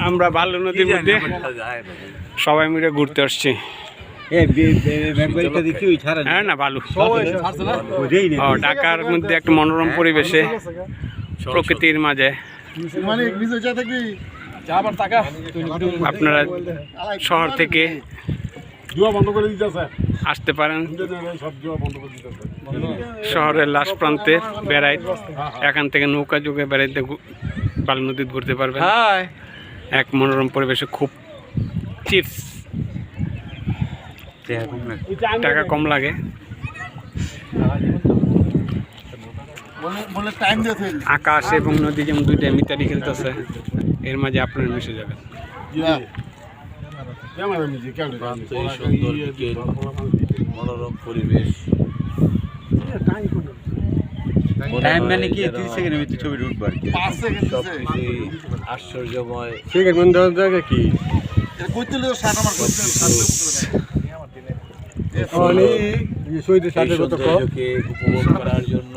আমরা ভালো নদীর মধ্যে সবাই মিলে ঘুরতে আসছি। হ্যাঁ না ভালো, ঢাকার মধ্যে একটা মনোরম পরিবেশে প্রকৃতির মাঝে আপনারা শহর থেকে আসতে পারেন। শহরের লাস্ট প্রান্তে বেড়াই, এখান থেকে নৌকা যুগে বেড়াইতে বালু নদীতে ঘুরতে পারবেন। এক মনোরম পরিবেশে খুব চিপস, টাকা কম লাগে। আকাশ এবং নদী যেমন দুইটা মিতালি খেলতেছে, এর মাঝে আপনারা মিশে যাবেন। মনোরম পরিবেশ। ছবি উঠবার আশ্চর্যময় কি উপভোগ করার জন্য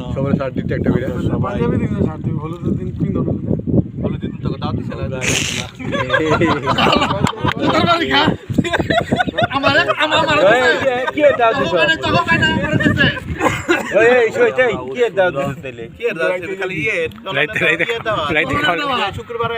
শুক্রবার